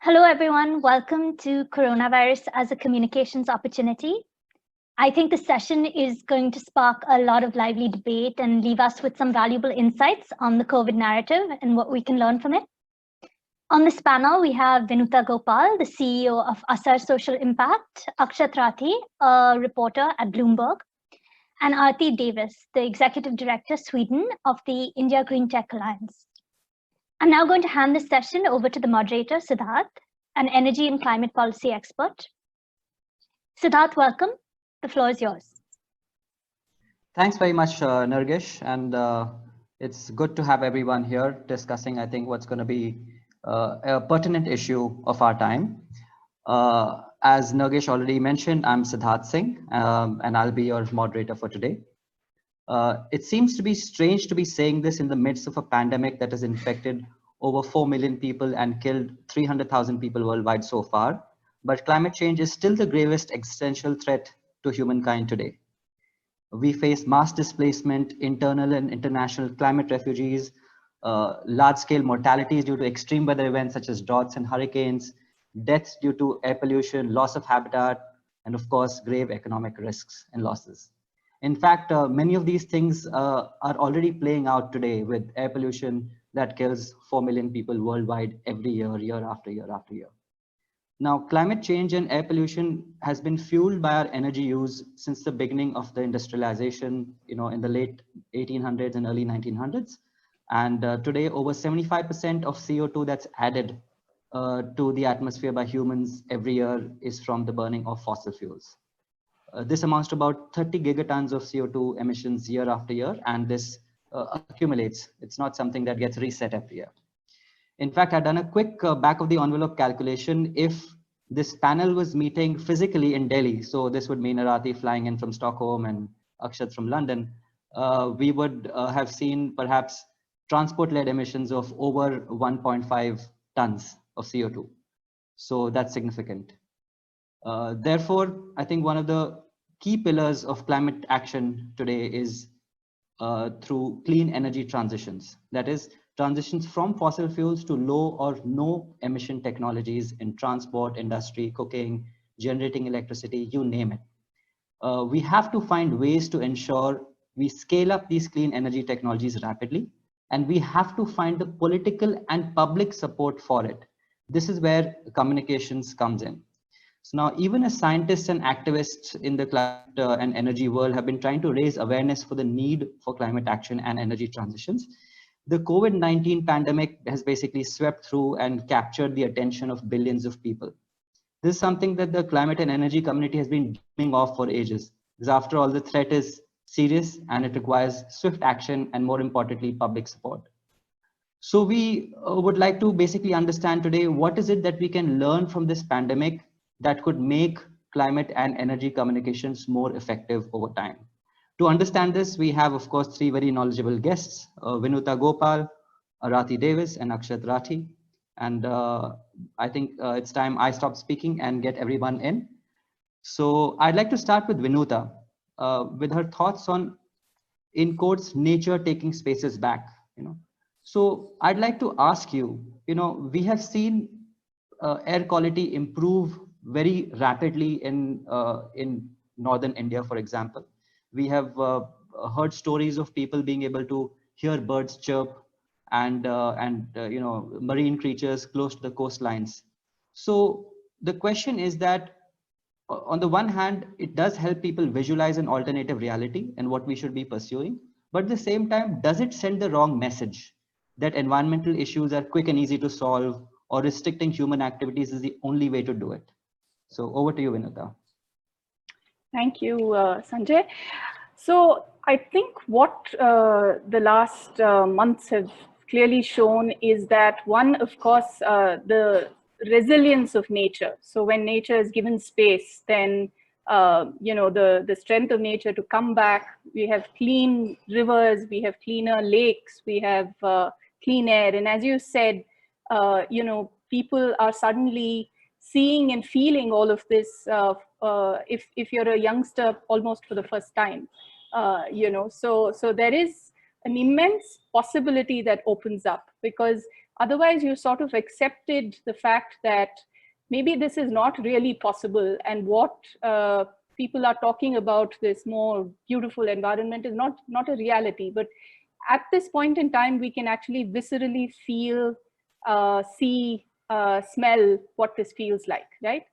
Hello, everyone. Welcome to Coronavirus as a Communications Opportunity. I think this session is going to spark a lot of lively debate and leave us with some valuable insights on the COVID narrative and what we can learn from it. On this panel, we have Vinuta Gopal, the CEO of Asar Social Impact, Akshat Rathi, a reporter at Bloomberg, and Arati Davis, the Executive Director, Sweden, of the India Green Tech Alliance. I'm now going to hand this session over to the moderator, Siddharth, an energy and climate policy expert. Siddharth, welcome. The floor is yours. Thanks very much, Nargesh. And it's good to have everyone here discussing, I think, what's going to be a pertinent issue of our time. As Nargesh already mentioned, I'm Siddharth Singh, and I'll be your moderator for today. It seems to be strange to be saying this in the midst of a pandemic that has infected over 4 million people and killed 300,000 people worldwide so far. But climate change is still the gravest existential threat to humankind today. We face mass displacement, internal and international climate refugees, large-scale mortalities due to extreme weather events such as droughts and hurricanes, deaths due to air pollution, loss of habitat, and of course, grave economic risks and losses. In fact, many of these things are already playing out today with air pollution that kills 4 million people worldwide every year, year after year after year. Now, climate change and air pollution has been fueled by our energy use since the beginning of the industrialization, in the late 1800s and early 1900s. And today, over 75% of CO2 that's added to the atmosphere by humans every year is from the burning of fossil fuels. This amounts to about 30 gigatons of CO2 emissions year after year, and this accumulates. It's not something that gets reset every year. In fact, I've done a quick back of the envelope calculation. If this panel was meeting physically in Delhi, so this would mean Arati flying in from Stockholm and Akshat from London, we would have seen perhaps transport-led emissions of over 1.5 tons of CO2. So that's significant. Therefore, I think one of the key pillars of climate action today is through clean energy transitions. That is, transitions from fossil fuels to low or no emission technologies in transport, industry, cooking, generating electricity, you name it. We have to find ways to ensure we scale up these clean energy technologies rapidly, and we have to find the political and public support for it. This is where communications comes in. So now, even as scientists and activists in the climate and energy world have been trying to raise awareness for the need for climate action and energy transitions, the COVID-19 pandemic has basically swept through and captured the attention of billions of people. This is something that the climate and energy community has been dreaming of for ages, because after all, the threat is serious and it requires swift action and, more importantly, public support. So we would like to basically understand today, what is it that we can learn from this pandemic that could make climate and energy communications more effective over time. To understand this, we have, of course, three very knowledgeable guests, Vinuta Gopal, Arati Davis, and Akshat Rathi. And I think it's time I stop speaking and get everyone in. So I'd like to start with Vinuta, with her thoughts on, in quotes, nature taking spaces back. So I'd like to ask you, we have seen air quality improve very rapidly in northern India, for example. We have heard stories of people being able to hear birds chirp and marine creatures close to the coastlines. So the question is that, on the one hand, it does help people visualize an alternative reality and what we should be pursuing. But at the same time, does it send the wrong message that environmental issues are quick and easy to solve, or restricting human activities is the only way to do it? So over to you, Vinuta. Thank you, Sanjay. So I think what the last months have clearly shown is that, one, of course, the resilience of nature. So when nature is given space, then the strength of nature to come back. We have clean rivers, we have cleaner lakes, we have clean air, and as you said, people are suddenly seeing and feeling all of this. If you're a youngster, almost for the first time, so there is an immense possibility that opens up, because Otherwise, you sort of accepted the fact that maybe this is not really possible, and what people are talking about, this more beautiful environment, is not a reality. But at this point in time, we can actually viscerally feel, see, smell what this feels like, right?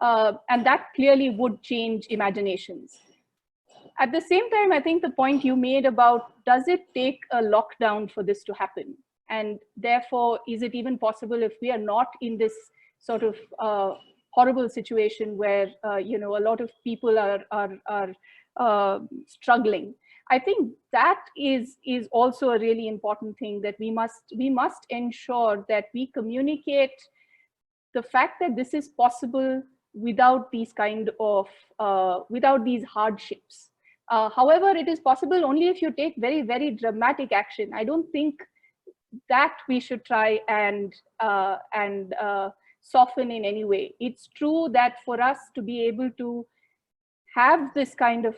And that clearly would change imaginations. At the same time, I think the point you made about, does it take a lockdown for this to happen? And therefore, is it even possible if we are not in this sort of horrible situation where a lot of people are struggling? I think that is also a really important thing, that we must ensure that we communicate the fact that this is possible without these kind of without these hardships. However, it is possible only if you take very, very dramatic action. I don't think that we should try and soften in any way. It's true that for us to be able to have this kind of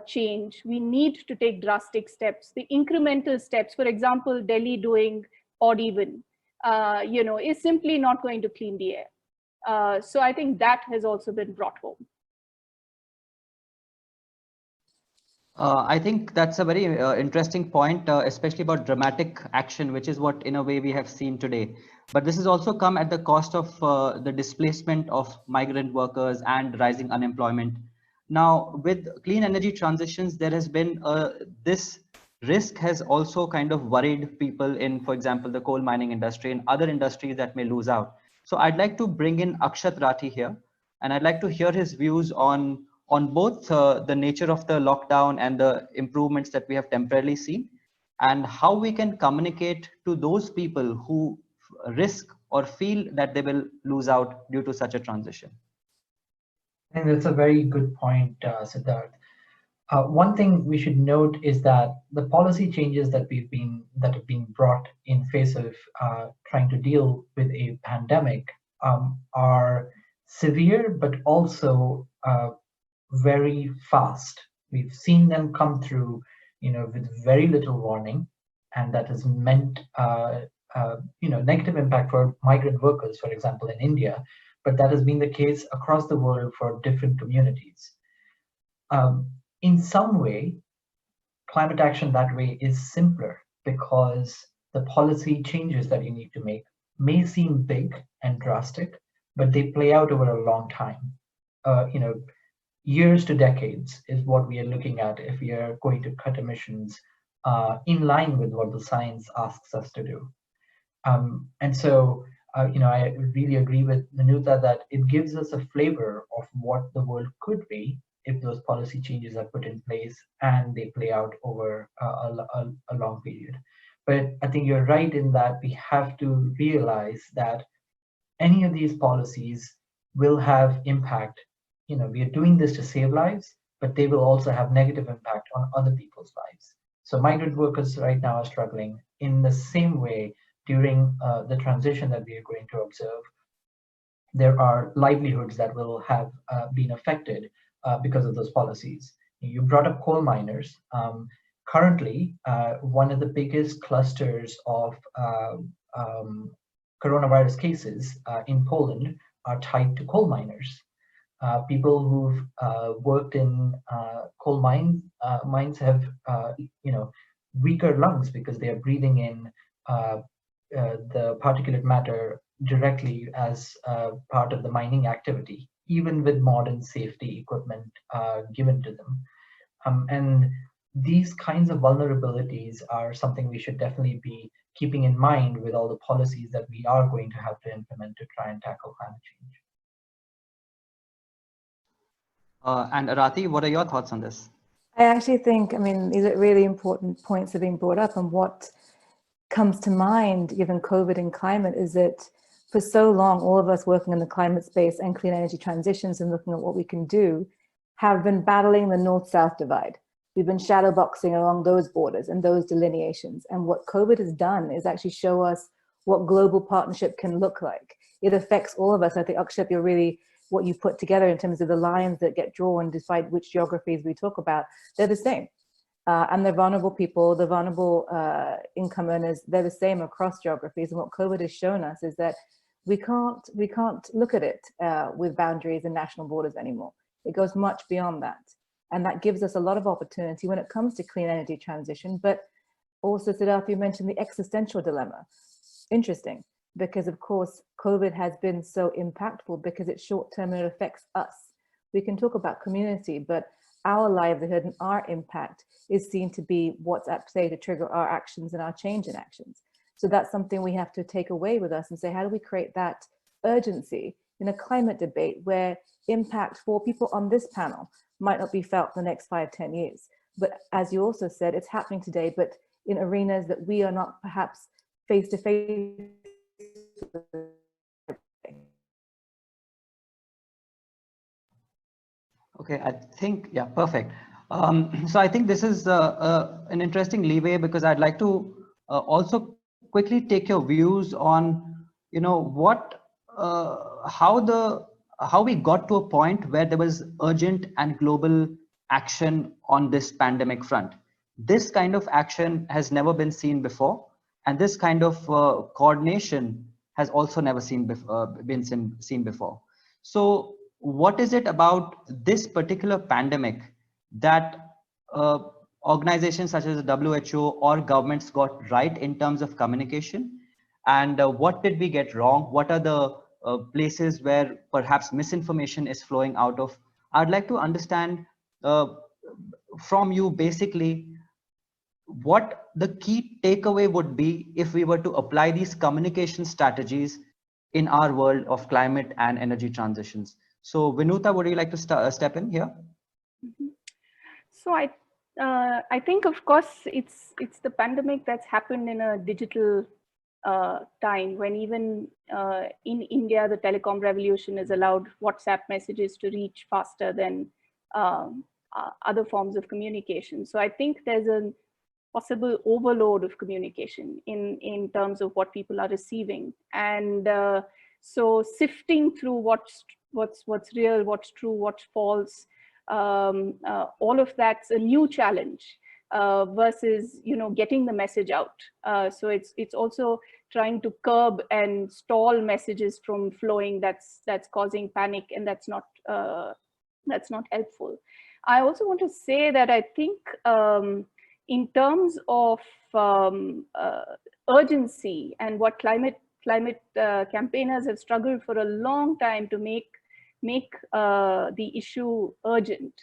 change, we need to take drastic steps. The incremental steps, for example, Delhi doing odd even, is simply not going to clean the air. So I think that has also been brought home. I think that's a very interesting point, especially about dramatic action, which is what in a way we have seen today. But this has also come at the cost of the displacement of migrant workers and rising unemployment. Now, with clean energy transitions, there has been this risk has also kind of worried people in, for example, the coal mining industry and other industries that may lose out. So I'd like to bring in Akshat Rathi here, and I'd like to hear his views on both the nature of the lockdown and the improvements that we have temporarily seen, and how we can communicate to those people who risk or feel that they will lose out due to such a transition. I think that's a very good point, Siddharth. One thing we should note is that the policy changes that have been brought in face of trying to deal with a pandemic are severe, but also very fast. We've seen them come through, with very little warning, and that has meant, negative impact for migrant workers, for example, in India. But that has been the case across the world for different communities. In some way, climate action that way is simpler, because the policy changes that you need to make may seem big and drastic, but they play out over a long time. Years to decades is what we are looking at if we are going to cut emissions in line with what the science asks us to do. And so, I really agree with Vinuta that it gives us a flavor of what the world could be if those policy changes are put in place and they play out over a long period. But I think you're right in that we have to realize that any of these policies will have impact. We are doing this to save lives, but they will also have negative impact on other people's lives. So migrant workers right now are struggling in the same way during the transition that we are going to observe. There are livelihoods that will have been affected because of those policies. You brought up coal miners. Currently, one of the biggest clusters of coronavirus cases in Poland are tied to coal miners. People who've worked in coal mines have, weaker lungs because they are breathing in the particulate matter directly as part of the mining activity, even with modern safety equipment given to them. And these kinds of vulnerabilities are something we should definitely be keeping in mind with all the policies that we are going to have to implement to try and tackle climate change. And Arati, what are your thoughts on this? I actually think, these are really important points that are being brought up, and what comes to mind given COVID and climate is that for so long, all of us working in the climate space and clean energy transitions and looking at what we can do have been battling the north-south divide. We've been shadowboxing along those borders and those delineations. And what COVID has done is actually show us what global partnership can look like. It affects all of us. I think, Akshat, you're really, what you put together in terms of the lines that get drawn, despite which geographies we talk about, they're the same. And the vulnerable people, the vulnerable income earners, they're the same across geographies. And what COVID has shown us is that we can't look at it with boundaries and national borders anymore. It goes much beyond that. And that gives us a lot of opportunity when it comes to clean energy transition. But also, Siddharth, you mentioned the existential dilemma. Interesting, because of course, COVID has been so impactful because it's short-term and it affects us. We can talk about community, but our livelihood and our impact is seen to be what's at play to trigger our actions and our change in actions. So that's something we have to take away with us and say, how do we create that urgency in a climate debate where impact for people on this panel might not be felt in the next 5-10 years. But as you also said, it's happening today, but in arenas that we are not perhaps face to face. Okay, I think, yeah, perfect. So I think this is an interesting leeway, because I'd like to also quickly take your views on, you know, what, how we got to a point where there was urgent and global action on this pandemic front. This kind of action has never been seen before, and this kind of coordination has also never been seen before. So what is it about this particular pandemic that organizations such as the WHO or governments got right in terms of communication? And what did we get wrong? What are the places where perhaps misinformation is flowing out of? I'd like to understand from you basically what the key takeaway would be if we were to apply these communication strategies in our world of climate and energy transitions. So Vinuta, would you like to step in here? So I think, of course, it's the pandemic that's happened in a digital time, when even in India, the telecom revolution has allowed WhatsApp messages to reach faster than other forms of communication. So I think there's a possible overload of communication in terms of what people are receiving, and so sifting through what's real, what's true, what's false, all of that's a new challenge versus, you know, getting the message out. So it's also trying to curb and stall messages from flowing that's causing panic, and that's not helpful. I also want to say that I think in terms of urgency and what climate campaigners have struggled for a long time to make the issue urgent,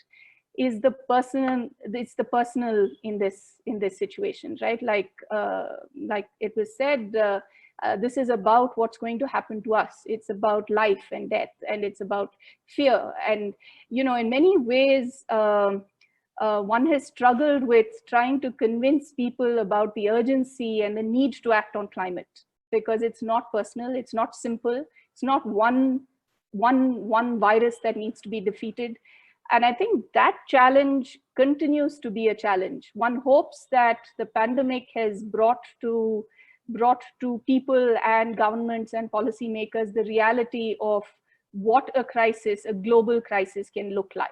is the personal. It's the personal in this situation, right? Like it was said, this is about what's going to happen to us. It's about life and death, and it's about fear. And, you know, in many ways, one has struggled with trying to convince people about the urgency and the need to act on climate, because it's not personal, it's not simple, it's not one virus that needs to be defeated. And I think that challenge continues to be a challenge. One hopes that the pandemic has brought to people and governments and policymakers the reality of what a crisis, a global crisis, can look like.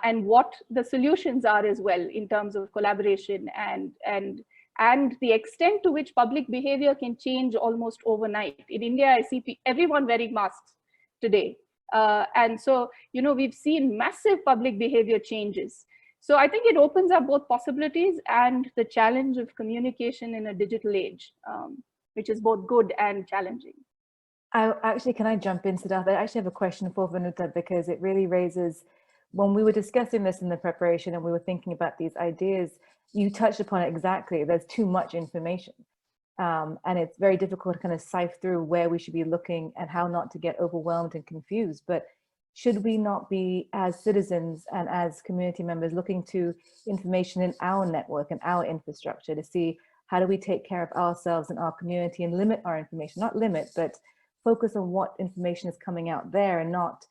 And what the solutions are as well, in terms of collaboration and the extent to which public behavior can change almost overnight. In India, I see everyone wearing masks today. And so, you know, we've seen massive public behavior changes. So I think it opens up both possibilities and the challenge of communication in a digital age, which is both good and challenging. Can I jump in, Siddharth? I actually have a question for Vinuta, because it really raises, when we were discussing this in the preparation and we were thinking about these ideas, you touched upon it exactly. There's too much information. And it's very difficult to kind of sift through where we should be looking and how not to get overwhelmed and confused. But should we not be, as citizens and as community members, looking to information in our network and our infrastructure to see how do we take care of ourselves and our community and limit our information? Not limit, but focus on what information is coming out there, and not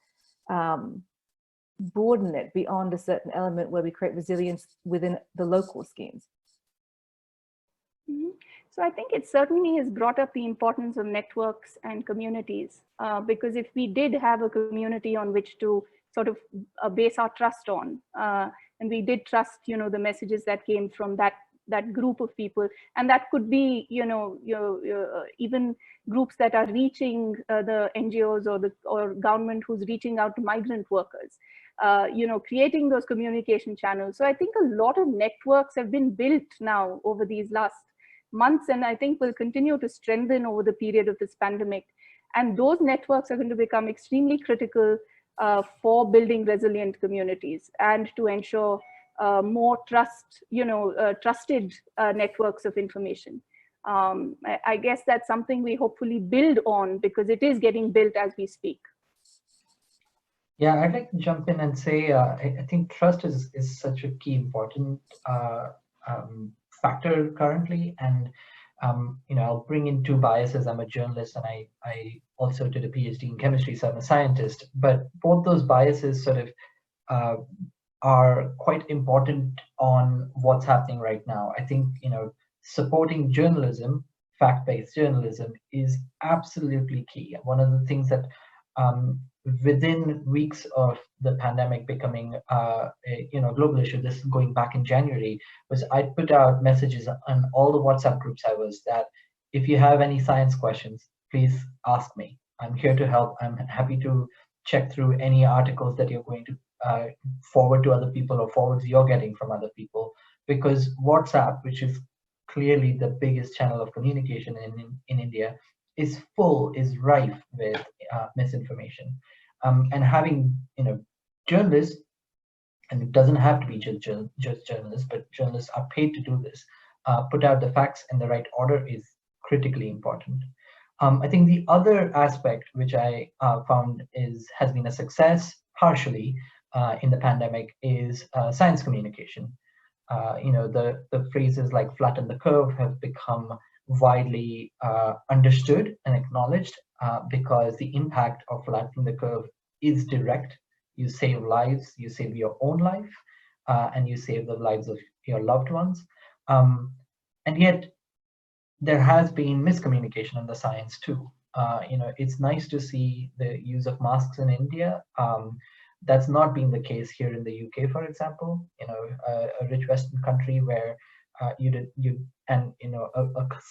broaden it beyond a certain element where we create resilience within the local schemes. So I think it certainly has brought up the importance of networks and communities, because if we did have a community on which to sort of base our trust on. And we did trust, the messages that came from that group of people, and that could be, even groups that are reaching the NGOs or government who's reaching out to migrant workers, creating those communication channels. So I think a lot of networks have been built now over these last months, and I think will continue to strengthen over the period of this pandemic. And those networks are going to become extremely critical for building resilient communities and to ensure more trusted networks of information. I guess that's something we hopefully build on, because it is getting built as we speak. Yeah, I'd like to jump in and say, I think trust is such a key important factor currently. And, I'll bring in two biases. I'm a journalist, and I also did a PhD in chemistry, so I'm a scientist. But both those biases sort of are quite important on what's happening right now. I think, supporting journalism, fact-based journalism, is absolutely key. One of the things that within weeks of the pandemic becoming a global issue, this is going back in January, was I put out messages on all the WhatsApp groups I was, that if you have any science questions, please ask me. I'm here to help. I'm happy to check through any articles that you're going to forward to other people, or forwards you're getting from other people, because WhatsApp, which is clearly the biggest channel of communication in India, is rife with misinformation. And having journalists, and it doesn't have to be just journalists, but journalists are paid to do this, put out the facts in the right order, is critically important. I think the other aspect which I found has been a success partially in the pandemic is science communication. The phrases like flatten the curve have become widely understood and acknowledged because the impact of flattening the curve is direct. You save lives, you save your own life, and you save the lives of your loved ones. And yet there has been miscommunication in the science too. It's nice to see the use of masks in India. That's not been the case here in the UK, for example. A rich Western country where a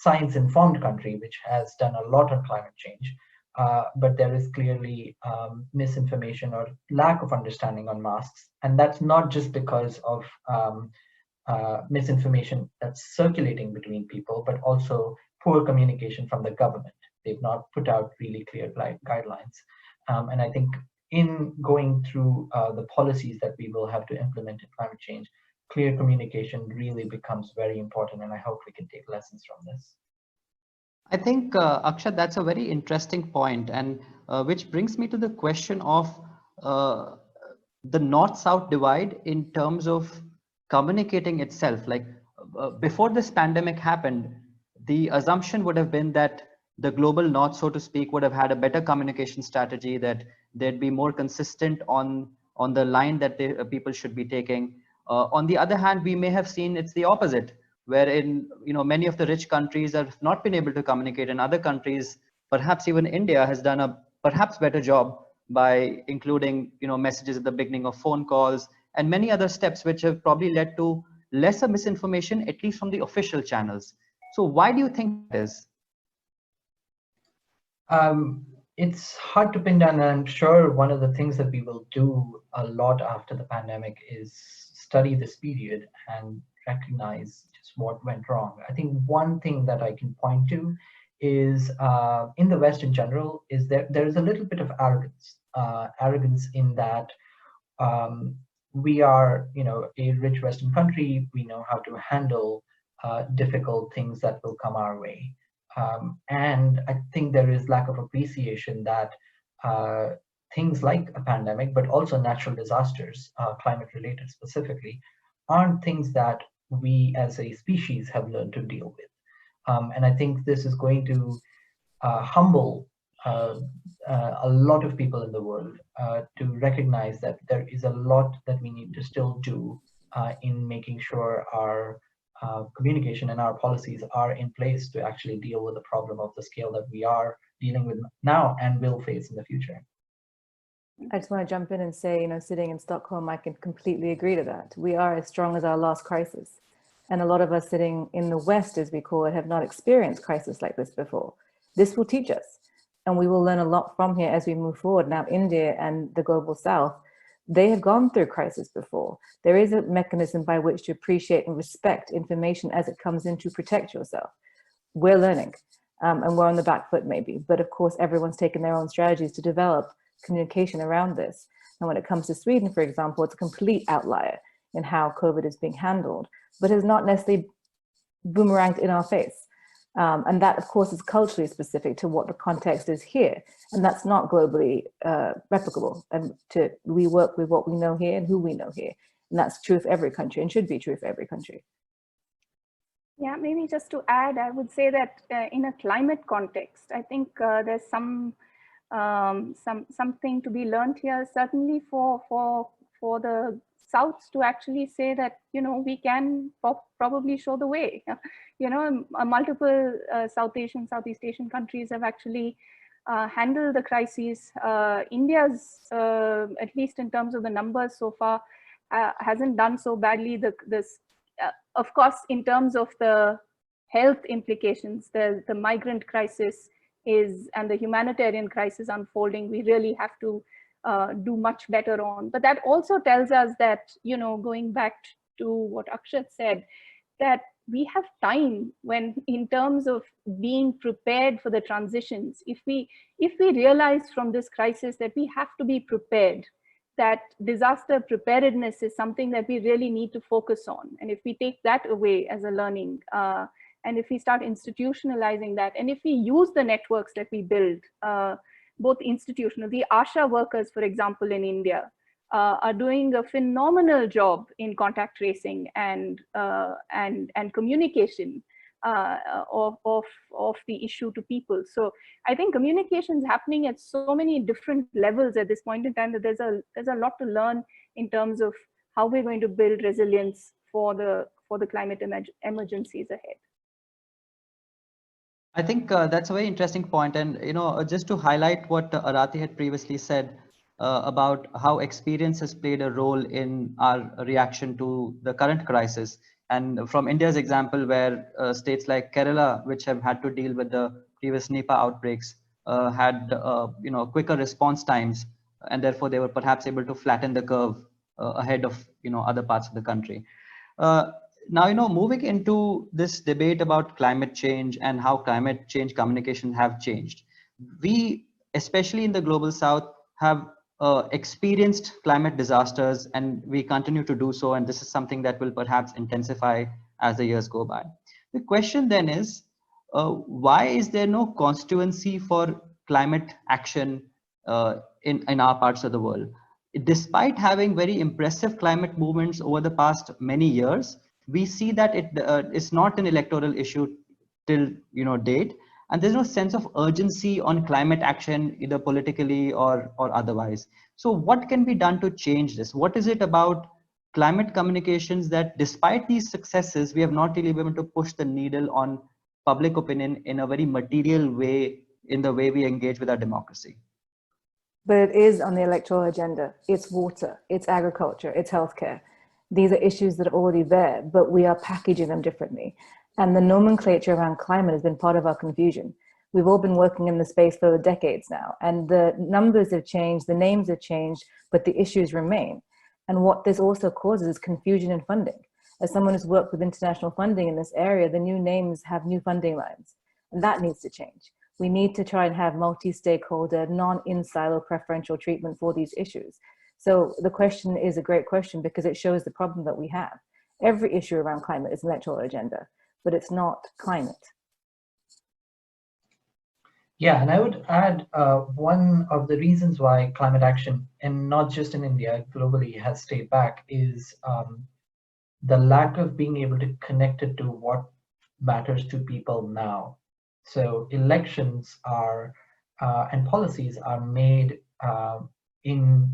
science-informed country which has done a lot on climate change, but there is clearly misinformation or lack of understanding on masks, and that's not just because of misinformation that's circulating between people, but also poor communication from the government. They've not put out really clear guidelines, and I think in going through the policies that we will have to implement in climate change, clear communication really becomes very important, and I hope we can take lessons from this. I think, Akshat, that's a very interesting point, and which brings me to the question of the North-South divide in terms of communicating itself. Like before this pandemic happened, the assumption would have been that the global North, so to speak, would have had a better communication strategy, that they'd be more consistent on the line that people should be taking. On the other hand, we may have seen it's the opposite, wherein many of the rich countries have not been able to communicate, and other countries, perhaps even India, has done a perhaps better job by including messages at the beginning of phone calls and many other steps which have probably led to lesser misinformation, at least from the official channels. So why do you think that is? It's hard to pin down, and I'm sure one of the things that we will do a lot after the pandemic is study this period and recognize just what went wrong. I think one thing that I can point to is in the West in general is that there is a little bit of arrogance in that we are a rich Western country. We know how to handle difficult things that will come our way. And I think there is lack of appreciation that things like a pandemic, but also natural disasters, climate related specifically, aren't things that we as a species have learned to deal with. And I think this is going to humble a lot of people in the world to recognize that there is a lot that we need to still do in making sure our communication and our policies are in place to actually deal with the problem of the scale that we are dealing with now and will face in the future. I just want to jump in and say, sitting in Stockholm, I can completely agree to that. We are as strong as our last crisis. And a lot of us sitting in the West, as we call it, have not experienced crisis like this before. This will teach us, and we will learn a lot from here as we move forward. Now, India and the Global South, they have gone through crisis before. There is a mechanism by which to appreciate and respect information as it comes in to protect yourself. We're learning, and we're on the back foot maybe, but of course, everyone's taken their own strategies to develop communication around this. And when it comes to Sweden, for example, it's a complete outlier in how COVID is being handled, but has not necessarily boomeranged in our face. And that, of course, is culturally specific to what the context is here. And that's not globally replicable. And we work with what we know here and who we know here. And that's true of every country and should be true for every country. Yeah, maybe just to add, I would say that in a climate context, I think there's something to be learned here, certainly for the Souths to actually say that, we can probably show the way. Multiple Southeast Asian countries have actually handled the crises. India's, at least in terms of the numbers so far, hasn't done so badly. Of course, in terms of the health implications, the migrant crisis and the humanitarian crisis unfolding, we really have to do much better on. But that also tells us that, going back to what Akshat said, that we have time when, in terms of being prepared for the transitions, if we realize from this crisis that we have to be prepared, that disaster preparedness is something that we really need to focus on. And if we take that away as a learning, and if we start institutionalizing that, and if we use the networks that we build, both institutional, the ASHA workers, for example, in India, are doing a phenomenal job in contact tracing and communication of the issue to people. So I think communication is happening at so many different levels at this point in time that there's a lot to learn in terms of how we're going to build resilience for the climate emergencies ahead. I think that's a very interesting point. And, just to highlight what Arati had previously said about how experience has played a role in our reaction to the current crisis. And from India's example, where states like Kerala, which have had to deal with the previous Nipah outbreaks, had quicker response times, and therefore they were perhaps able to flatten the curve ahead of other parts of the country. Now, moving into this debate about climate change and how climate change communication have changed, we, especially in the Global South, have experienced climate disasters, and we continue to do so. And this is something that will perhaps intensify as the years go by. The question then is, why is there no constituency for climate action in our parts of the world? Despite having very impressive climate movements over the past many years, we see that it is not an electoral issue till date, and there's no sense of urgency on climate action, either politically or otherwise. So what can be done to change this? What is it about climate communications that, despite these successes, we have not really been able to push the needle on public opinion in a very material way, in the way we engage with our democracy? But it is on the electoral agenda. It's water, it's agriculture, it's healthcare. These are issues that are already there, but we are packaging them differently. And the nomenclature around climate has been part of our confusion. We've all been working in the space for decades now, and the numbers have changed, the names have changed, but the issues remain. And what this also causes is confusion in funding. As someone who's worked with international funding in this area, the new names have new funding lines, and that needs to change. We need to try and have multi-stakeholder, non-in-silo preferential treatment for these issues. So the question is a great question because it shows the problem that we have. Every issue around climate is an electoral agenda, but it's not climate. Yeah, and I would add one of the reasons why climate action, and not just in India, globally, has stayed back is the lack of being able to connect it to what matters to people now. So elections are and policies are made in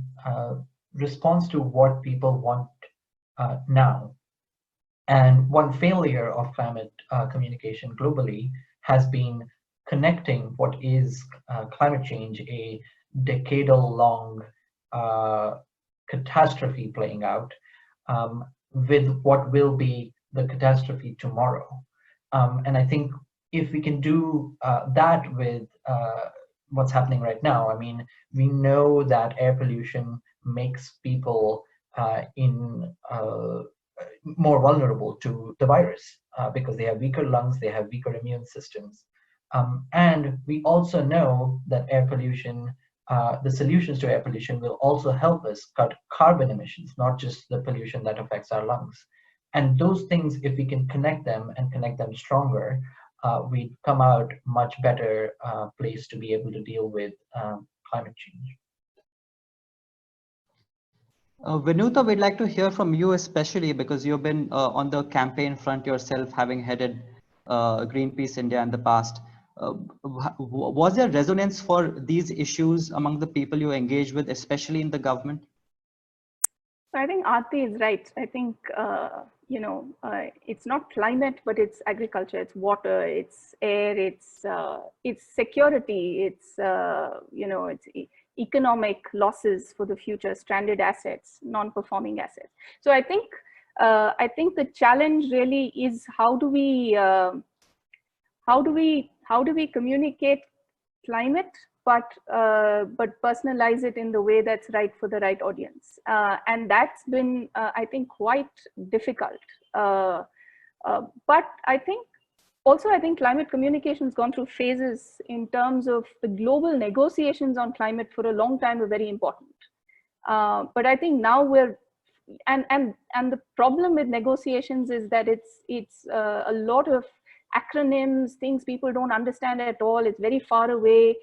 response to what people want now. And one failure of climate communication globally has been connecting what is climate change, a decadal long catastrophe playing out with what will be the catastrophe tomorrow. And I think if we can do that with what's happening right now, I mean, we know that air pollution makes people more vulnerable to the virus because they have weaker lungs, they have weaker immune systems. And we also know that air pollution, the solutions to air pollution will also help us cut carbon emissions, not just the pollution that affects our lungs. And those things, if we can connect them and connect them stronger, we'd come out much better place to be able to deal with climate change. Vinuta, we'd like to hear from you, especially because you've been on the campaign front yourself, having headed Greenpeace India in the past. Was there resonance for these issues among the people you engage with, especially in the government? I think Arati is right. I think, it's not climate, but it's agriculture, it's water, it's air, it's security, it's economic losses for the future, stranded assets, non-performing assets. So I think the challenge really is how do we communicate climate, but personalize it in the way that's right for the right audience, and that's been I think quite difficult. But I think climate communication has gone through phases in terms of the global negotiations on climate for a long time were very important. But I think now and the problem with negotiations is that it's a lot of acronyms, things people don't understand at all. It's very far away.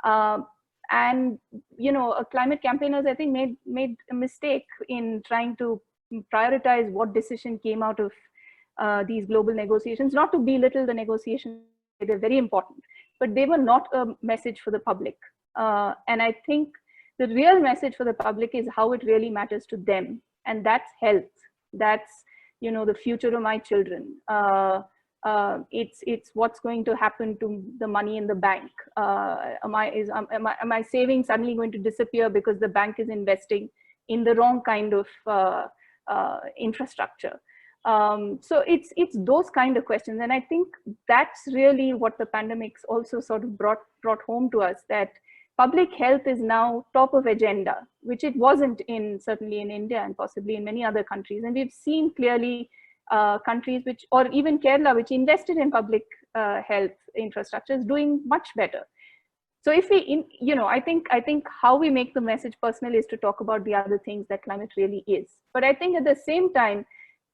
And climate campaigners, I think, made a mistake in trying to prioritize what decision came out of these global negotiations. Not to belittle the negotiations, they're very important, but they were not a message for the public. And I think the real message for the public is how it really matters to them, and that's health. That's the future of my children. It's what's going to happen to the money in the bank. Am my savings suddenly going to disappear because the bank is investing in the wrong kind of infrastructure? So it's those kind of questions, and I think that's really what the pandemics also sort of brought home to us, that public health is now top of agenda, which it wasn't certainly in India and possibly in many other countries. And we've seen clearly countries or even Kerala, which invested in public health infrastructure, is doing much better. So if I think how we make the message personal is to talk about the other things that climate really is. But I think at the same time,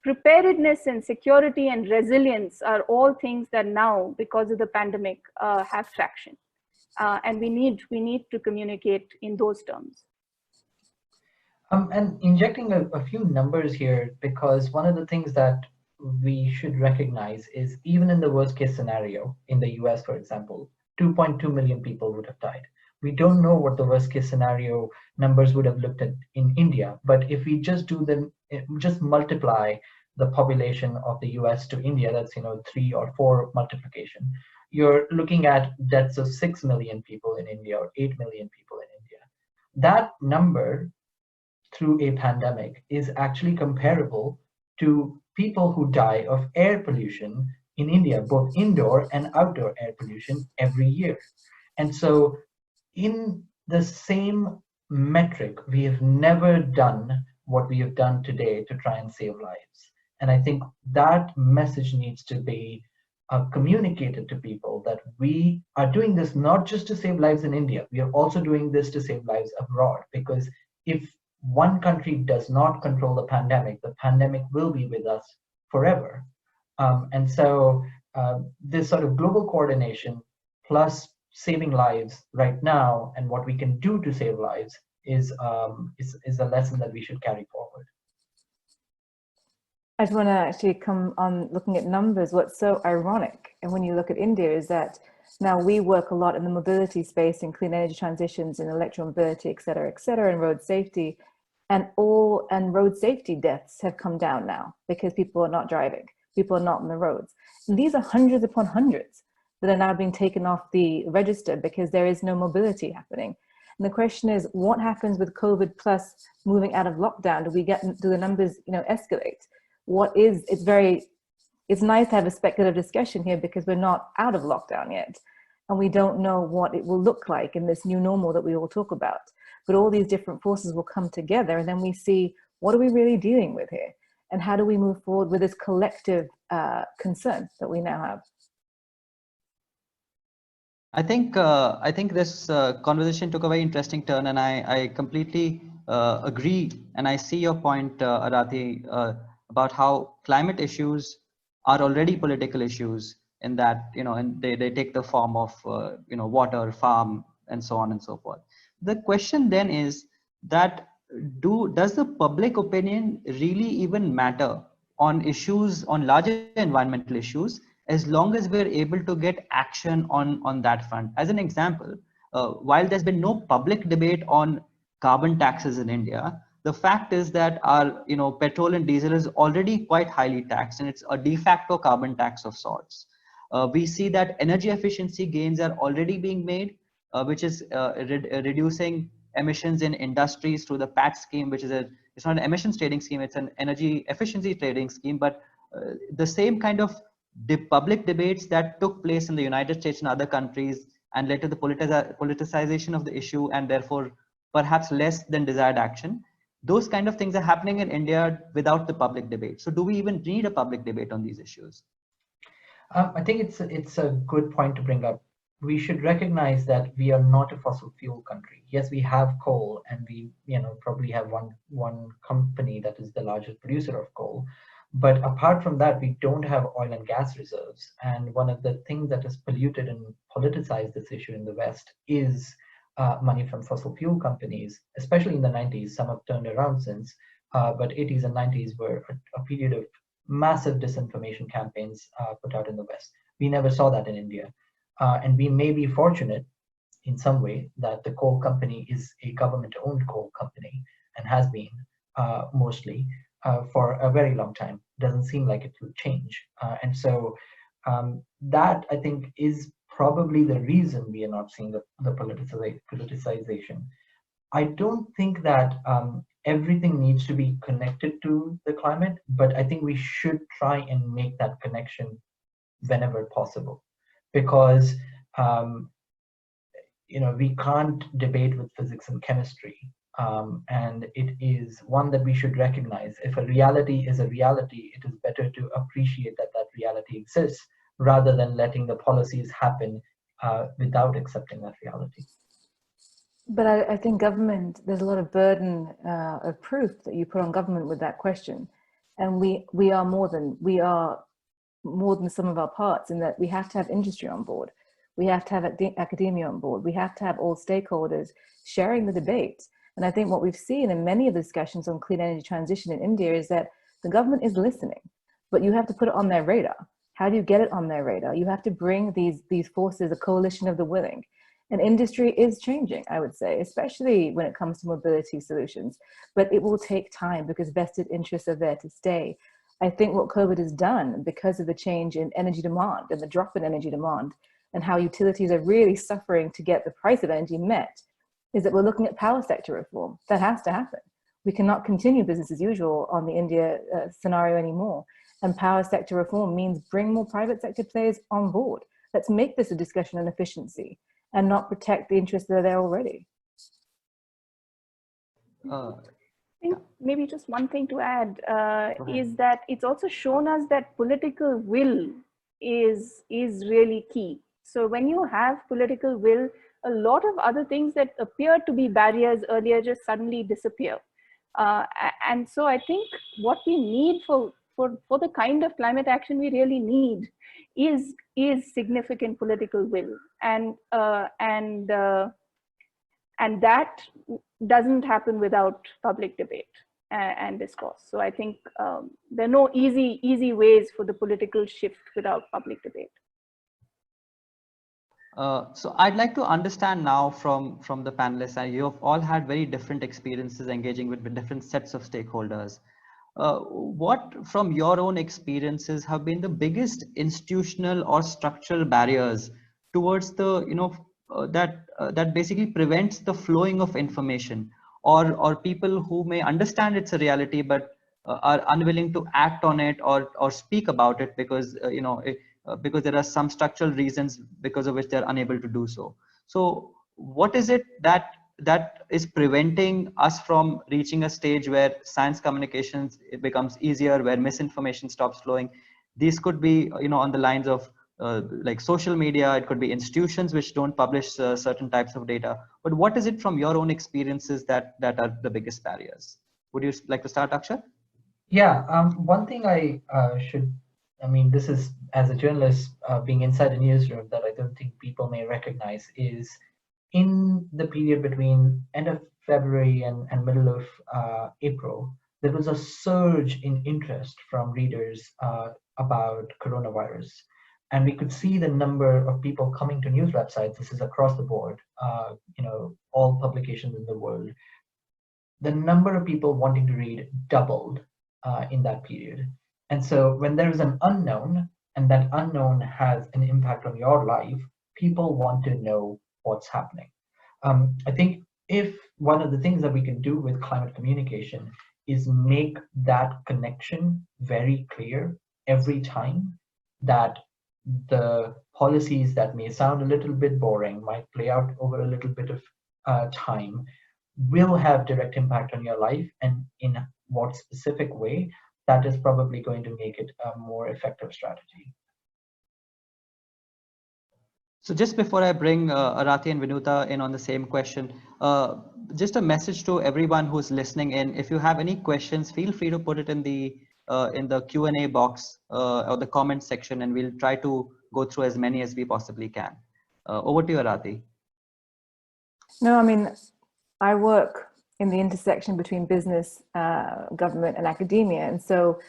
preparedness and security and resilience are all things that now, because of the pandemic, have traction. And we need to communicate in those terms. And injecting a few numbers here, because one of the things that we should recognize is even in the worst case scenario, in the US, for example, 2.2 million people would have died. We don't know what the worst case scenario numbers would have looked at in India, but if we just just multiply the population of the US to India, that's 3 or 4 multiplication, you're looking at deaths of 6 million people in India or 8 million people in India. That number through a pandemic is actually comparable to people who die of air pollution in India, both indoor and outdoor air pollution every year. And so in the same metric, we have never done what we have done today to try and save lives. And I think that message needs to be communicated to people, that we are doing this not just to save lives in India, we are also doing this to save lives abroad. Because if one country does not control the pandemic will be with us forever. And so this sort of global coordination plus saving lives right now and what we can do to save lives is a lesson that we should carry forward. I just want to actually come on looking at numbers. What's so ironic, and when you look at India, is that now we work a lot in the mobility space in clean energy transitions and electromobility, et cetera, and road safety. And road safety deaths have come down now because people are not driving, people are not on the roads. And these are hundreds upon hundreds that are now being taken off the register because there is no mobility happening. And the question is, what happens with COVID plus moving out of lockdown? Do the numbers, escalate? It's nice to have a speculative discussion here because we're not out of lockdown yet. And we don't know what it will look like in this new normal that we all talk about. But all these different forces will come together, and then we see, what are we really dealing with here? And how do we move forward with this collective concern that we now have? I think this conversation took a very interesting turn, and I completely agree. And I see your point, Arati, about how climate issues are already political issues, in that, and they take the form of, water, farm, and so on and so forth. The question then is that, does the public opinion really even matter on issues, on larger environmental issues, as long as we're able to get action on that front? As an example, while there's been no public debate on carbon taxes in India, the fact is that our petrol and diesel is already quite highly taxed, and it's a de facto carbon tax of sorts. We see that energy efficiency gains are already being made, which is reducing emissions in industries through the PAT scheme, which is it's not an emissions trading scheme, it's an energy efficiency trading scheme. But the same kind of public debates that took place in the United States and other countries and led to the politicization of the issue, and therefore perhaps less than desired action, those kind of things are happening in India without the public debate. So do we even need a public debate on these issues? I think it's a good point to bring up. We should recognize that we are not a fossil fuel country. Yes, we have coal, and we probably have one company that is the largest producer of coal. But apart from that, we don't have oil and gas reserves. And one of the things that has polluted and politicized this issue in the West is money from fossil fuel companies, especially in the 90s. Some have turned around since, but 80s and 90s were a period of massive disinformation campaigns put out in the West. We never saw that in India. And we may be fortunate in some way that the coal company is a government-owned coal company, and has been mostly for a very long time. Doesn't seem like it will change. And so that, I think, is probably the reason we are not seeing the politicization. I don't think that everything needs to be connected to the climate, but I think we should try and make that connection whenever possible, because we can't debate with physics and chemistry, and it is one that we should recognize. If a reality is a reality, it is better to appreciate that that reality exists, rather than letting the policies happen without accepting that reality. But I think government, there's a lot of burden of proof that you put on government with that question. And we are more than the sum of our parts, in that we have to have industry on board. We have to have academia on board. We have to have all stakeholders sharing the debate. And I think what we've seen in many of the discussions on clean energy transition in India is that the government is listening, but you have to put it on their radar. How do you get it on their radar? You have to bring these forces, a coalition of the willing. And industry is changing, I would say, especially when it comes to mobility solutions. But it will take time, because vested interests are there to stay. I think what COVID has done, because of the change in energy demand and the drop in energy demand, and how utilities are really suffering to get the price of energy met, is that we're looking at power sector reform. That has to happen. We cannot continue business as usual on the India scenario anymore. And power sector reform means bring more private sector players on board. Let's make this a discussion on efficiency, and not protect the interests that are there already. I think maybe just one thing to add is that it's also shown us that political will is really key. So when you have political will, a lot of other things that appear to be barriers earlier just suddenly disappear. And so I think what we need for the kind of climate action we really need is significant political will, and that doesn't happen without public debate and discourse. So I think there are no easy ways for the political shift without public debate. So I'd like to understand now from the panelists, and you have all had very different experiences engaging with different sets of stakeholders. What from your own experiences have been the biggest institutional or structural barriers towards the that basically prevents the flowing of information, or people who may understand it's a reality but are unwilling to act on it or speak about it because because there are some structural reasons because of which they're unable to do so. So what is it that is preventing us from reaching a stage where science communications, it becomes easier, where misinformation stops flowing? These could be on the lines of like social media, it could be institutions which don't publish certain types of data. But what is it from your own experiences that are the biggest barriers? Would you like to start, Akshat? Yeah, one thing I mean, this is as a journalist being inside a newsroom that I don't think people may recognize is in the period between end of February and middle of April, there was a surge in interest from readers about coronavirus. And we could see the number of people coming to news websites. This is across the board, all publications in the world. The number of people wanting to read doubled in that period. And so when there is an unknown and that unknown has an impact on your life, people want to know what's happening. I think if one of the things that we can do with climate communication is make that connection very clear every time, that the policies that may sound a little bit boring, might play out over a little bit of time, will have direct impact on your life, and in what specific way, that is probably going to make it a more effective strategy. So just before I bring Arati and Vinuta in on the same question, just a message to everyone who's listening in. If you have any questions, feel free to put it in the Q&A box or the comment section, and we'll try to go through as many as we possibly can. Over to you, Arati. No, I mean, I work in the intersection between business, government, and academia. And so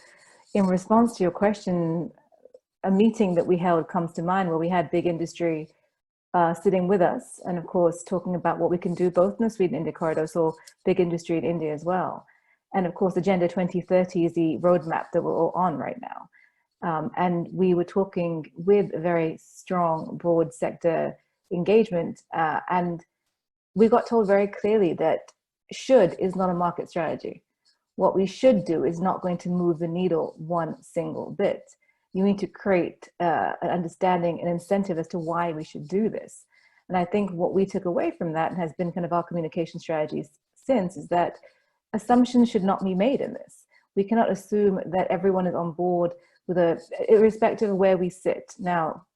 in response to your question, a meeting that we held comes to mind where we had big industry sitting with us, and of course talking about what we can do both in the Sweden-India corridor, so big industry in India as well. And of course Agenda 2030 is the roadmap that we're all on right now. And we were talking with a very strong broad sector engagement, and we got told very clearly that should is not a market strategy. What we should do is not going to move the needle one single bit. You need to create an understanding and incentive as to why we should do this. And I think what we took away from that, and has been kind of our communication strategies since, is that assumptions should not be made in this. We cannot assume that everyone is on board with irrespective of where we sit. Now,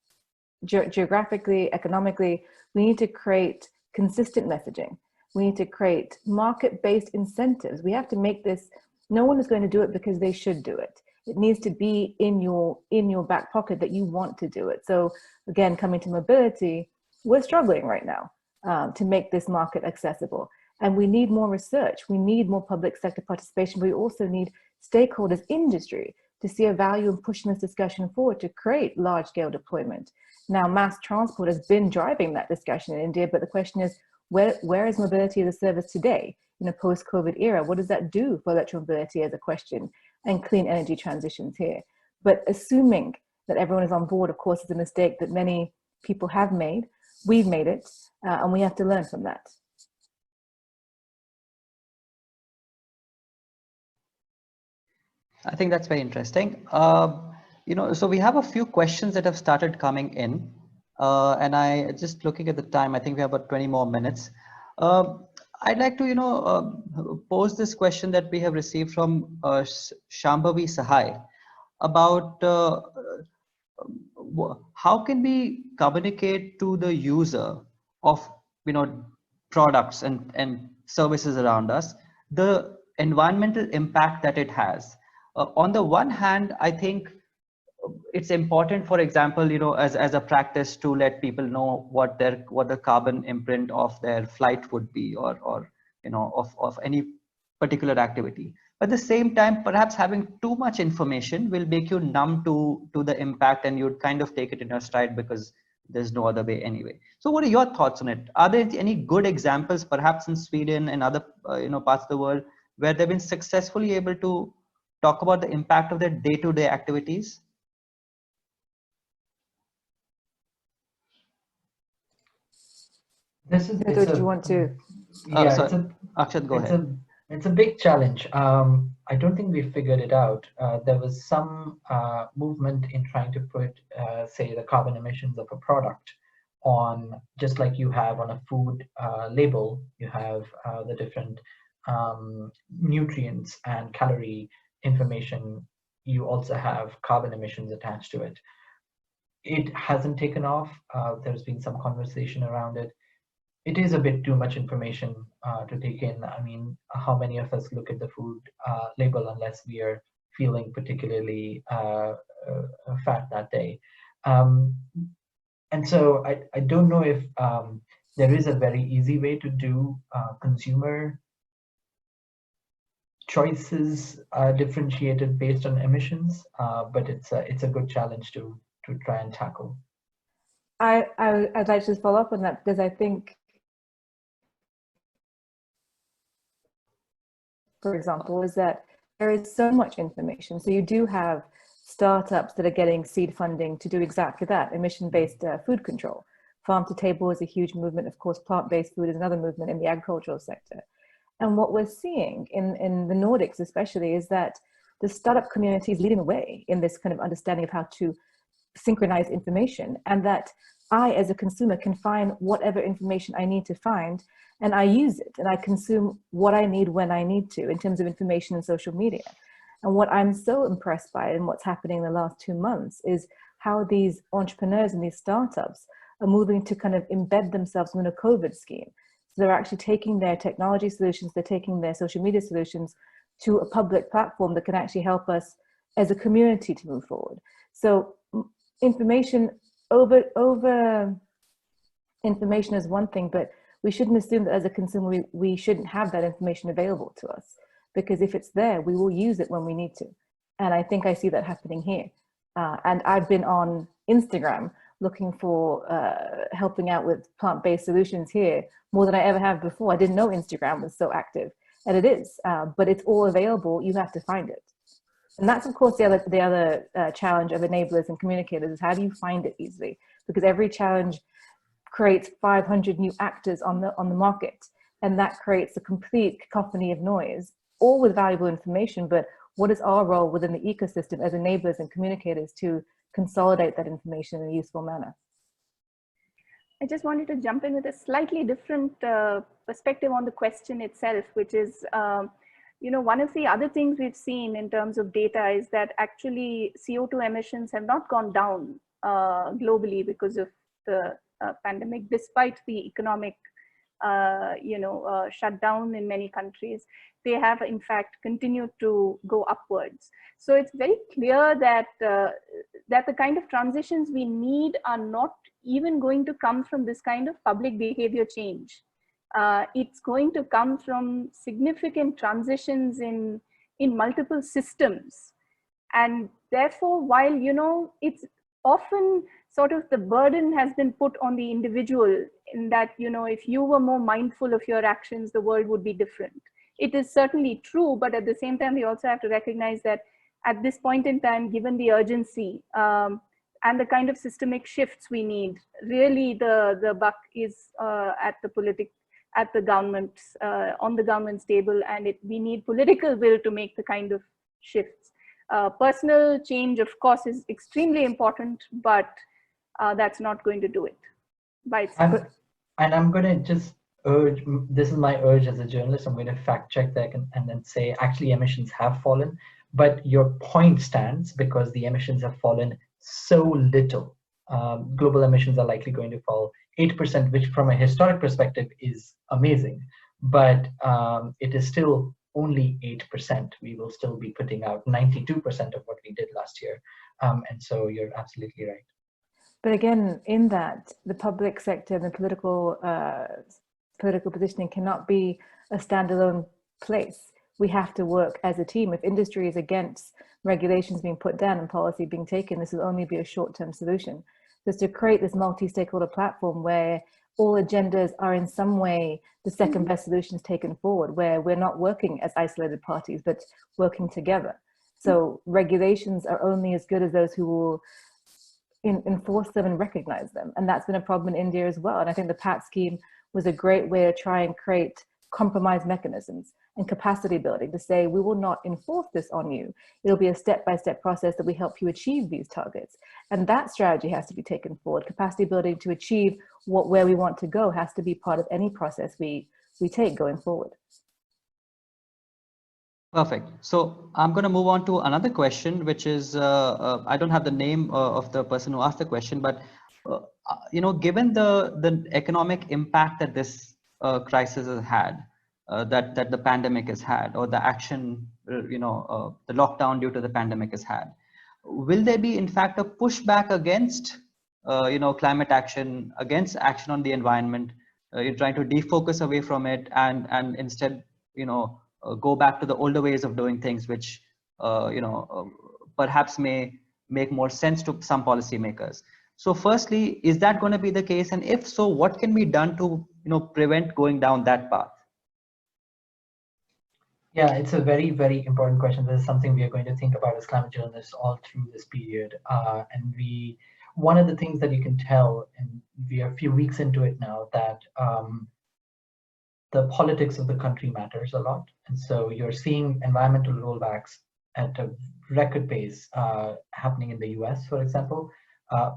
geographically, economically, we need to create consistent messaging. We need to create market-based incentives. We have to make this, no one is going to do it because they should do it. It needs to be in your back pocket that you want to do it. So again, coming to mobility, we're struggling right now to make this market accessible. And we need more research. We need more public sector participation. But we also need stakeholders, industry, to see a value in pushing this discussion forward to create large-scale deployment. Now, mass transport has been driving that discussion in India, but the question is, where is mobility as a service today in a post-COVID era? What does that do for electromobility as a question, and clean energy transitions here? But assuming that everyone is on board, of course, is a mistake that many people have made. We've made it, and we have to learn from that. I think that's very interesting. So we have a few questions that have started coming in, and I just looking at the time, I think we have about 20 more minutes. I'd like to, pose this question that we have received from Shambhavi Sahai about how can we communicate to the user of, products and services around us, the environmental impact that it has. On the one hand, I think it's important, for example, as a practice to let people know what the carbon imprint of their flight would be, or of any particular activity. At the same time, perhaps having too much information will make you numb to the impact, and you'd kind of take it in your stride because there's no other way anyway. So what are your thoughts on it? Are there any good examples, perhaps in Sweden and other parts of the world, where they've been successfully able to talk about the impact of their day-to-day activities? This is, Vinuta, did you want to? Yeah, sorry, Akshat, go ahead. It's a big challenge. I don't think we figured it out. There was some movement in trying to put, say, the carbon emissions of a product on, just like you have on a food label, you have the different nutrients and calorie information. You also have carbon emissions attached to it. It hasn't taken off. There's been some conversation around it. It is a bit too much information to take in. I mean, how many of us look at the food label unless we are feeling particularly fat that day? And so I don't know if there is a very easy way to do consumer choices differentiated based on emissions, but it's a good challenge to try and tackle. I'd like to follow up on that, because I think, for example, is that there is so much information. So you do have startups that are getting seed funding to do exactly that, emission-based food control. Farm to table is a huge movement. Of course, plant-based food is another movement in the agricultural sector. And what we're seeing in the Nordics especially is that the startup community is leading the way in this kind of understanding of how to synchronize information, and that I, as a consumer, can find whatever information I need to find, and I use it, and I consume what I need when I need to in terms of information and social media. And what I'm so impressed by and what's happening in the last 2 months is how these entrepreneurs and these startups are moving to kind of embed themselves in a COVID scheme. So they're actually taking their technology solutions, they're taking their social media solutions to a public platform that can actually help us as a community to move forward. So information over information is one thing, but we shouldn't assume that as a consumer we shouldn't have that information available to us, because if it's there, we will use it when we need to. And I think I see that happening here. And I've been on Instagram looking for helping out with plant-based solutions here more than I ever have before. I didn't know Instagram was so active, and it is, but it's all available. You have to find it. And that's, of course, the other challenge of enablers and communicators is how do you find it easily? Because every challenge creates 500 new actors on the market, and that creates a complete cacophony of noise, all with valuable information. But what is our role within the ecosystem as enablers and communicators to consolidate that information in a useful manner? I just wanted to jump in with a slightly different perspective on the question itself, which is, you know, one of the other things we've seen in terms of data is that actually CO2 emissions have not gone down globally because of the pandemic, despite the economic, shutdown in many countries. They have, in fact, continued to go upwards. So it's very clear that that the kind of transitions we need are not even going to come from this kind of public behavior change. It's going to come from significant transitions in multiple systems. And therefore, while, you know, it's often sort of the burden has been put on the individual in that, you know, if you were more mindful of your actions, the world would be different. It is certainly true, but at the same time, we also have to recognize that at this point in time, given the urgency and the kind of systemic shifts we need, really the buck is at the government's, on the government's table, and we need political will to make the kind of shifts. Personal change, of course, is extremely important, but that's not going to do it by itself. And I'm going to just urge, this is my urge as a journalist, I'm going to fact check that and then say actually emissions have fallen, but your point stands because the emissions have fallen so little. Global emissions are likely going to fall 8%, which from a historic perspective is amazing, but it is still only 8%. We will still be putting out 92% of what we did last year. And so you're absolutely right. But again, in that, the public sector and the political positioning cannot be a standalone place. We have to work as a team. If industry is against regulations being put down and policy being taken, this will only be a short-term solution. Just to create this multi-stakeholder platform where all agendas are in some way the second best solutions taken forward, where we're not working as isolated parties, but working together. So regulations are only as good as those who will enforce them and recognize them. And that's been a problem in India as well. And I think the PAT scheme was a great way to try and create compromise mechanisms and capacity building to say, we will not enforce this on you. It'll be a step-by-step process that we help you achieve these targets. And that strategy has to be taken forward. Capacity building to achieve where we want to go has to be part of any process we take going forward. Perfect. So I'm going to move on to another question, which is, I don't have the name of the person who asked the question, but given the economic impact that this crisis has had, that the pandemic has had, or the action, the lockdown due to the pandemic has had, will there be in fact a pushback against, climate action, against action on the environment? You're trying to defocus away from it and instead, go back to the older ways of doing things, which perhaps may make more sense to some policymakers. So firstly, is that going to be the case? And if so, what can be done to prevent going down that path? Yeah, it's a very, very important question. This is something we are going to think about as climate journalists all through this period. And one of the things that you can tell, and we are a few weeks into it now, that the politics of the country matters a lot. And so you're seeing environmental rollbacks at a record pace happening in the US, for example,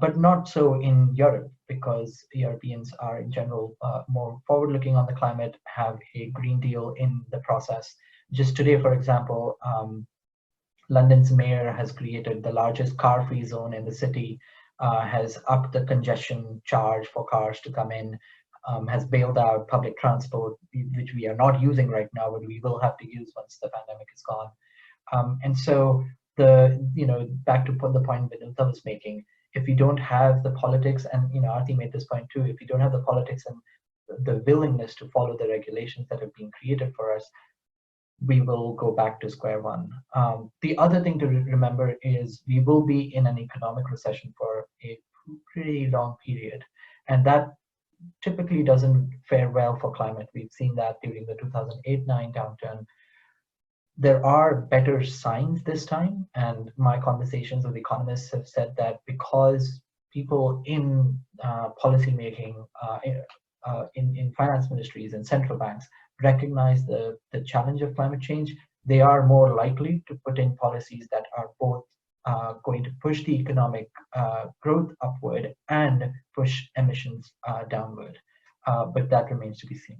but not so in Europe, because Europeans are in general more forward-looking on the climate, have a Green Deal in the process. Just today, for example, London's mayor has created the largest car-free zone in the city, has upped the congestion charge for cars to come in, has bailed out public transport, which we are not using right now, but we will have to use once the pandemic is gone. And so back to the point Vinuta was making, if you don't have the politics, and Arati made this point too, if you don't have the politics and the willingness to follow the regulations that have been created for us, we will go back to square one. The other thing to remember is we will be in an economic recession for a pretty long period, and that typically doesn't fare well for climate. We've seen that during the 2008-9 downturn. There are better signs this time, and my conversations with economists have said that because people in policy making, in finance ministries and central banks recognize the challenge of climate change, they are more likely to put in policies that are both going to push the economic growth upward and push emissions downward. But that remains to be seen.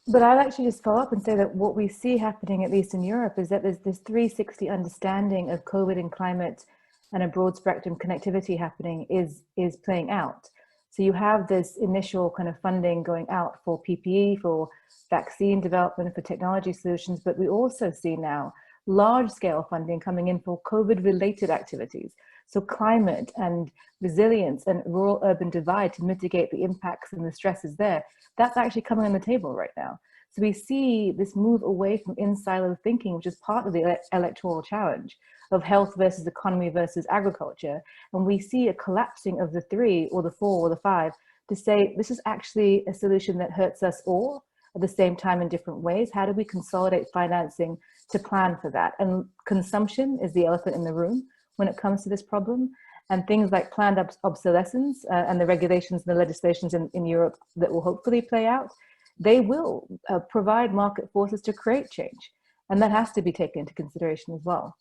But I'll actually just follow up and say that what we see happening, at least in Europe, is that there's this 360 understanding of COVID and climate and a broad spectrum connectivity happening is playing out. So you have this initial kind of funding going out for PPE, for vaccine development, for technology solutions, but we also see now large scale funding coming in for COVID related activities. So climate and resilience and rural urban divide to mitigate the impacts and the stresses there, that's actually coming on the table right now. So we see this move away from in-silo thinking, which is part of the electoral challenge of health versus economy versus agriculture. And we see a collapsing of the 3 or the 4 or the 5 to say, this is actually a solution that hurts us all at the same time in different ways. How do we consolidate financing to plan for that? And consumption is the elephant in the room when it comes to this problem. And things like planned obsolescence and the regulations and the legislations in Europe that will hopefully play out, they will provide market forces to create change. And that has to be taken into consideration as well.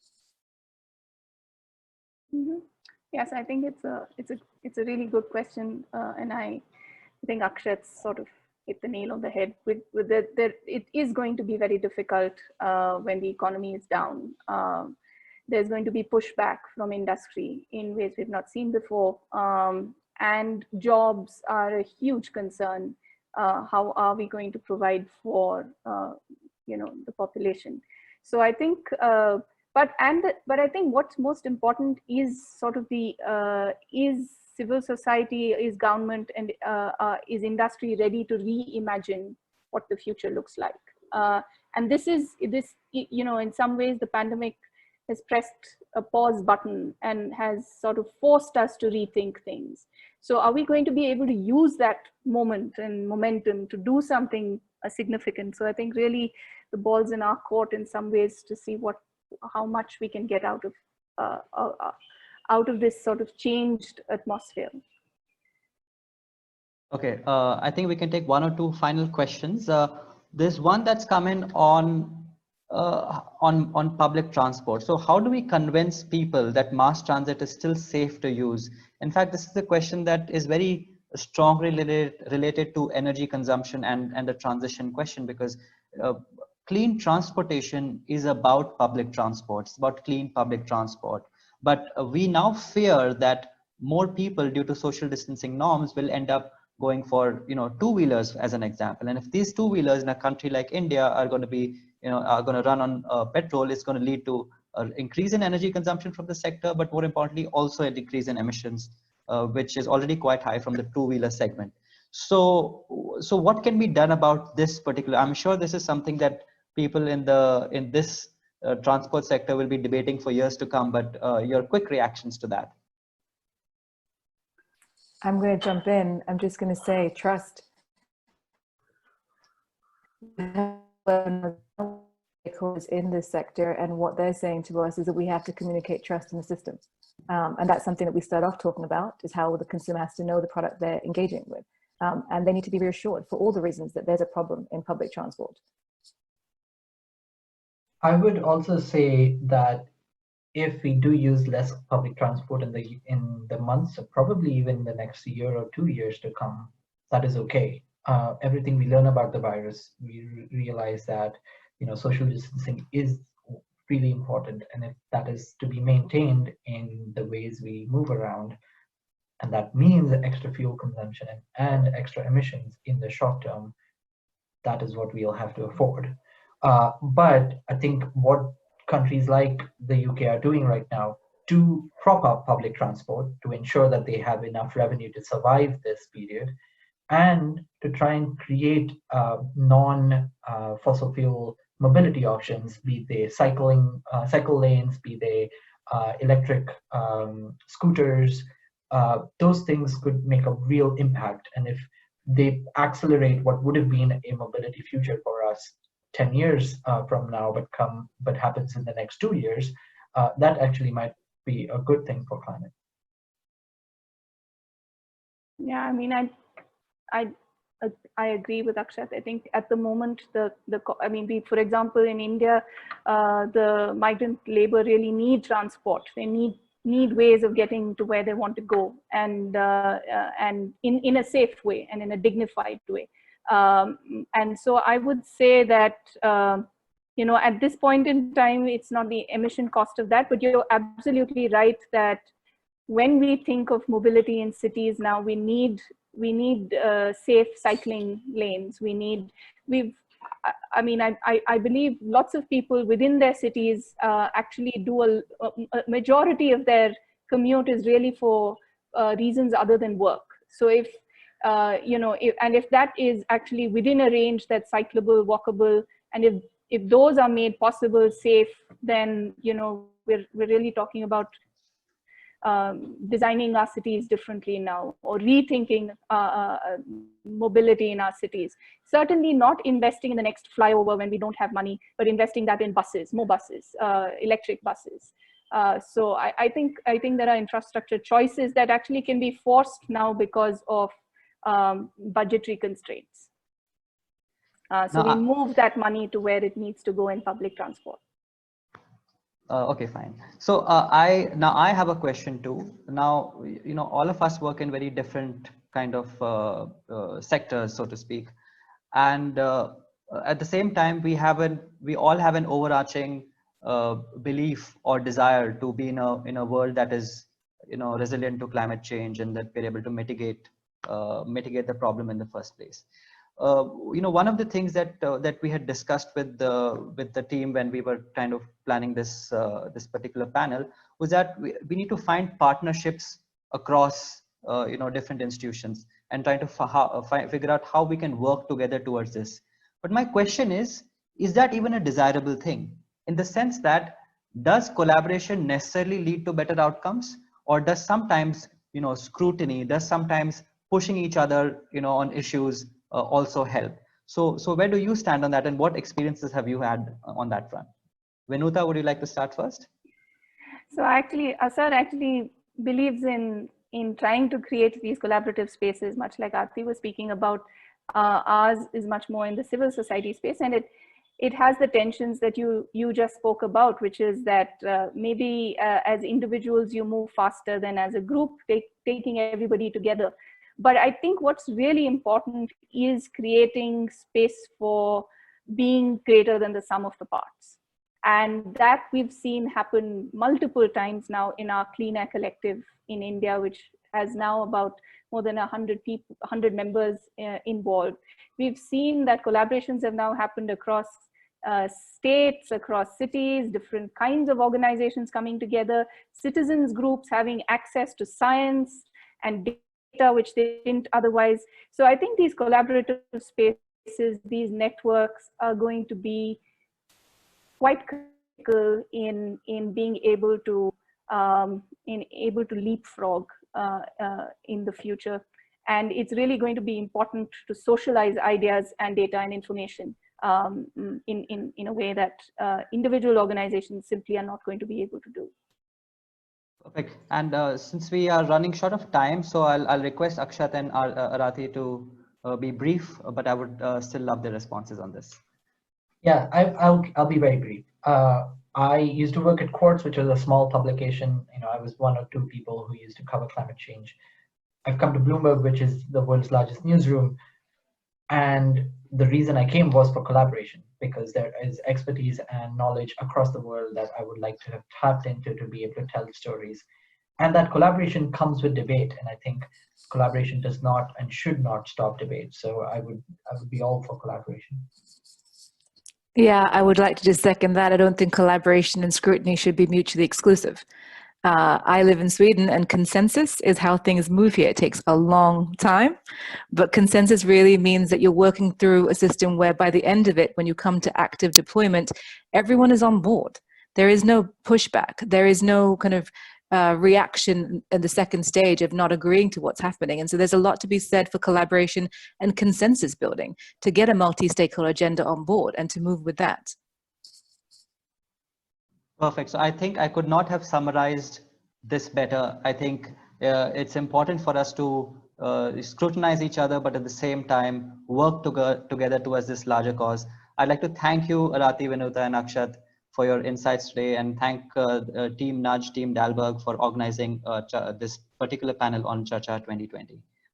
Mm-hmm. Yes, I think it's a really good question, and I think Akshat sort of hit the nail on the head. It is going to be very difficult when the economy is down. There's going to be pushback from industry in ways we've not seen before, and jobs are a huge concern. How are we going to provide for the population? So I think. But I think what's most important is sort of is civil society, is government, and is industry ready to reimagine what the future looks like? And this in some ways the pandemic has pressed a pause button and has sort of forced us to rethink things. So are we going to be able to use that moment and momentum to do something significant? So I think really the ball's in our court in some ways to see how much we can get out of this sort of changed atmosphere. Okay, I think we can take one or two final questions. There's one that's come in on public transport. So how do we convince people that mass transit is still safe to use? In fact, this is a question that is very strongly related to energy consumption and the transition question, because uh, clean transportation is about public transport. It's about clean public transport. But we now fear that more people, due to social distancing norms, will end up going for two-wheelers as an example. And if these two-wheelers in a country like India are going to be are going to run on petrol, it's going to lead to an increase in energy consumption from the sector, but more importantly also a decrease in emissions, which is already quite high from the two-wheeler segment. So what can be done about this particular? I'm sure this is something that people in this transport sector will be debating for years to come, but your quick reactions to that. I'm going to jump in. I'm just going to say trust. In this sector, and what they're saying to us is that we have to communicate trust in the system. And that's something that we start off talking about, is how the consumer has to know the product they're engaging with. And they need to be reassured for all the reasons that there's a problem in public transport. I would also say that if we do use less public transport in the months, or probably even the next year or 2 years to come, that is okay. Everything we learn about the virus, we realize that social distancing is really important, and if that is to be maintained in the ways we move around, and that means extra fuel consumption and extra emissions in the short term, that is what we'll have to afford. But I think what countries like the UK are doing right now to prop up public transport, to ensure that they have enough revenue to survive this period, and to try and create non-fossil fuel mobility options, be they cycle lanes, be they electric scooters, those things could make a real impact. And if they accelerate what would have been a mobility future for us 10 years from now, but happens in the next 2 years, that actually might be a good thing for climate. Yeah, I mean, I agree with Akshat. I think at the moment, for example, in India, the migrant labor really need transport. They need ways of getting to where they want to go, and in a safe way and in a dignified way. And so I would say that at this point in time, it's not the emission cost of that, but you're absolutely right that when we think of mobility in cities now, we need safe cycling lanes. I believe lots of people within their cities actually do a majority of their commute is really for reasons other than work. So if that is actually within a range that's cyclable, walkable, and if those are made possible, safe, then we're really talking about designing our cities differently now, or rethinking mobility in our cities. Certainly not investing in the next flyover when we don't have money, but investing that in buses, more buses, electric buses. So I think there are infrastructure choices that actually can be forced now because of budgetary constraints. So we move that money to where it needs to go in public transport. Okay, fine. So I have a question too. Now, all of us work in very different kind of sectors, so to speak, and at the same time, we all have an overarching belief or desire to be in a world that is resilient to climate change, and that we're able to mitigate the problem in the first place. One of the things that we had discussed with the team when we were kind of planning this particular panel was that we need to find partnerships across different institutions and try to figure out how we can work together towards this. But my question is that even a desirable thing, in the sense that does collaboration necessarily lead to better outcomes, or does sometimes scrutiny, does sometimes pushing each other on issues also help? So where do you stand on that, and what experiences have you had on that front? Vinuta, would you like to start first? So actually, Asad actually believes in in trying to create these collaborative spaces, much like Arati was speaking about, ours is much more in the civil society space, and it has the tensions that you just spoke about, which is that maybe as individuals you move faster than as a group, taking everybody together. But I think what's really important is creating space for being greater than the sum of the parts. And that we've seen happen multiple times now in our Clean Air Collective in India, which has now about more than 100 people, 100 members involved. We've seen that collaborations have now happened across states, across cities, different kinds of organizations coming together, citizens groups having access to science and data which they didn't otherwise. So I think these collaborative spaces, these networks are going to be quite critical in being able to leapfrog in the future. And it's really going to be important to socialize ideas and data and information in a way that individual organizations simply are not going to be able to do. Perfect. And since we are running short of time, so I'll request Akshat and Arati to be brief, but I would still love the responses on this. Yeah, I'll be very brief. I used to work at Quartz, which was a small publication. You know, I was one or two people who used to cover climate change. I've come to Bloomberg, which is the world's largest newsroom. And the reason I came was for collaboration, because there is expertise and knowledge across the world that I would like to have tapped into to be able to tell stories. And that collaboration comes with debate. And I think collaboration does not and should not stop debate. So I would be all for collaboration. Yeah, I would like to just second that. I don't think collaboration and scrutiny should be mutually exclusive. I live in Sweden, and consensus is how things move here. It takes a long time, but consensus really means that you're working through a system where by the end of it, when you come to active deployment, everyone is on board. There is no pushback. There is no kind of reaction at the second stage of not agreeing to what's happening. And so there's a lot to be said for collaboration and consensus building to get a multi-stakeholder agenda on board and to move with that. Perfect. So I think I could not have summarized this better. I think it's important for us to scrutinize each other, but at the same time, work together towards this larger cause. I'd like to thank you, Arati, Vinuta, and Akshat, for your insights today, and thank Team Nudge, Team Dalberg for organizing this particular panel on Charcha 2020.